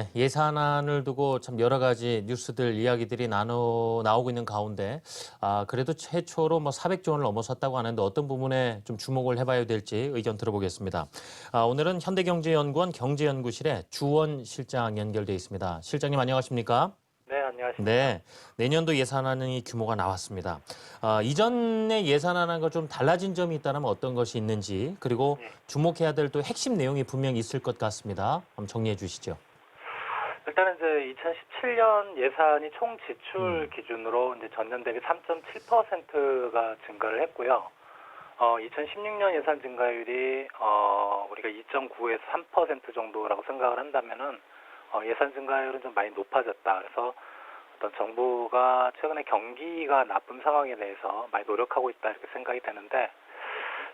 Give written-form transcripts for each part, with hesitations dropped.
네, 예산안을 두고 참 여러 가지 뉴스들, 이야기들이 나오고 있는 가운데, 그래도 최초로 뭐 400조 원을 넘어섰다고 하는데 어떤 부분에 좀 주목을 해봐야 될지 의견 들어보겠습니다. 오늘은 현대경제연구원 경제연구실의 주원 실장 연결돼 있습니다. 실장님 안녕하십니까? 네, 안녕하십니까. 네, 내년도 예산안의 규모가 나왔습니다. 이전의 예산안과 좀 달라진 점이 있다면 어떤 것이 있는지, 그리고 예. 주목해야 될 또 핵심 내용이 분명히 있을 것 같습니다. 한번 정리해 주시죠. 일단은 이제 2017년 예산이 총 지출 음. 기준으로 이제 전년 대비 3.7%가 증가를 했고요. 2016년 예산 증가율이 우리가 2.9에서 3% 정도라고 생각을 한다면은 예산 증가율은 좀 많이 높아졌다. 그래서 어떤 정부가 최근에 경기가 나쁜 상황에 대해서 많이 노력하고 있다 이렇게 생각이 되는데,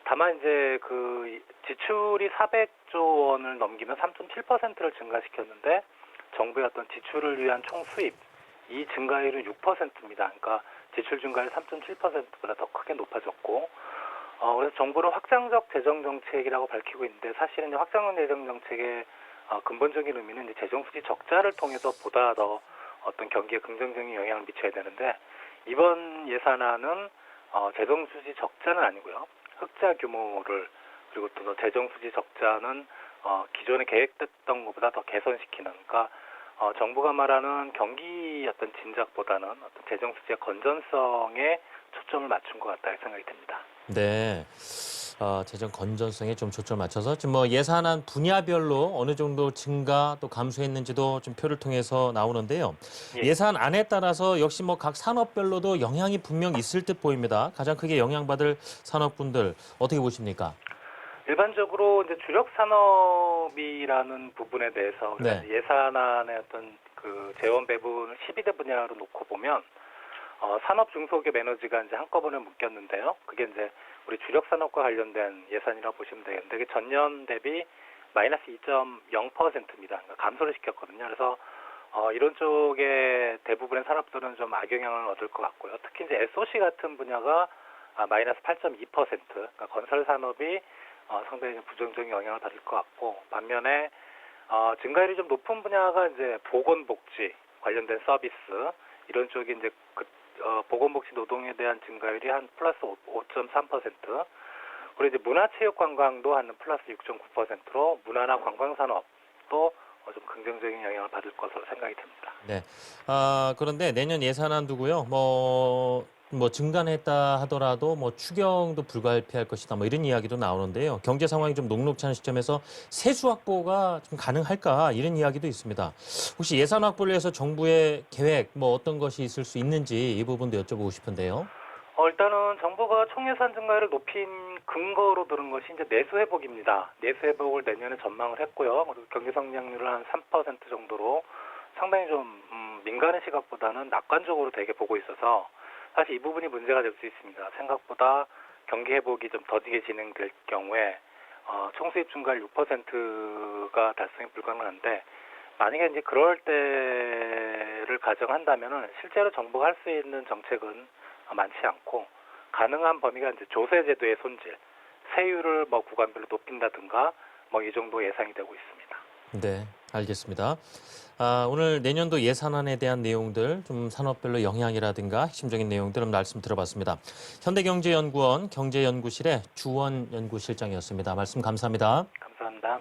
다만 이제 그 지출이 400조 원을 넘기면 3.7%를 증가시켰는데 정부의 어떤 지출을 위한 총 수입 이 증가율은 6%입니다. 그러니까 지출 증가율 3.7%보다 더 크게 높아졌고, 그래서 정부는 확장적 재정 정책이라고 밝히고 있는데, 사실은 이제 확장적 재정 정책의 근본적인 의미는 이제 재정 수지 적자를 통해서 보다 더 어떤 경기에 긍정적인 영향을 미쳐야 되는데, 이번 예산안은 재정 수지 적자는 아니고요. 흑자 규모를, 그리고 또 재정 수지 적자는 기존에 계획됐던 것보다 더 개선시키는, 그러니까 정부가 말하는 경기 어떤 진작보다는 어떤 재정 수지의 건전성에 초점을 맞춘 것 같다 생각이 듭니다. 네. 재정 건전성에 좀 초점을 맞춰서 지금 뭐 예산안 분야별로 어느 정도 증가 또 감소했는지도 좀 표를 통해서 나오는데요. 예. 예산안에 따라서 역시 뭐 각 산업별로도 영향이 분명 있을 듯 보입니다. 가장 크게 영향받을 산업군들 어떻게 보십니까? 일반적으로 이제 주력 산업이라는 부분에 대해서 우리가 네. 이제 예산안의 어떤 그 재원 배분을 12대 분야로 놓고 보면 산업 중소기업 에너지가 이제 한꺼번에 묶였는데요. 그게 이제 우리 주력 산업과 관련된 예산이라고 보시면 되겠는데, 그게 전년 대비 마이너스 2.0%입니다. 그러니까 감소를 시켰거든요. 그래서 이런 쪽의 대부분의 산업들은 좀 악영향을 얻을 것 같고요. 특히 이제 SOC 같은 분야가 마이너스 8.2%, 그러니까 건설 산업이 상당히 부정적인 영향을 받을 것 같고, 반면에 증가율이 좀 높은 분야가 이제 보건복지 관련된 서비스 이런 쪽이 이제 보건복지 노동에 대한 증가율이 한 플러스 5.3%, 그리고 이제 문화체육관광도 한 플러스 6.9%로 문화나 관광산업도 좀 긍정적인 영향을 받을 것으로 생각이 듭니다. 네. 그런데 내년 예산안 두고요. 뭐 증가는 했다 하더라도 뭐 추경도 불가피할 것이다. 뭐 이런 이야기도 나오는데요. 경제 상황이 좀 녹록치 않은 시점에서 세수 확보가 좀 가능할까? 이런 이야기도 있습니다. 혹시 예산 확보를 위해서 정부의 계획 뭐 어떤 것이 있을 수 있는지 이 부분도 여쭤보고 싶은데요. 일단은 정부가 총예산 증가율을 높인 근거로 들은 것이 이제 내수 회복입니다. 내수 회복을 내년에 전망을 했고요. 그리고 경제 성장률을 한 3% 정도로 상당히 좀 민간의 시각보다는 낙관적으로 되게 보고 있어서 사실 이 부분이 문제가 될 수 있습니다. 생각보다 경기 회복이 좀 더디게 진행될 경우에 총수입 증가율 6%가 달성이 불가능한데, 만약에 이제 그럴 때를 가정한다면은 실제로 정부가 할 수 있는 정책은 많지 않고, 가능한 범위가 이제 조세제도의 손질, 세율을 뭐 구간별로 높인다든가 뭐 이 정도 예상이 되고 있습니다. 네, 알겠습니다. 오늘 내년도 예산안에 대한 내용들, 좀 산업별로 영향이라든가 핵심적인 내용들을 말씀 들어봤습니다. 현대경제연구원 경제연구실의 주원 연구실장이었습니다. 말씀 감사합니다. 감사합니다.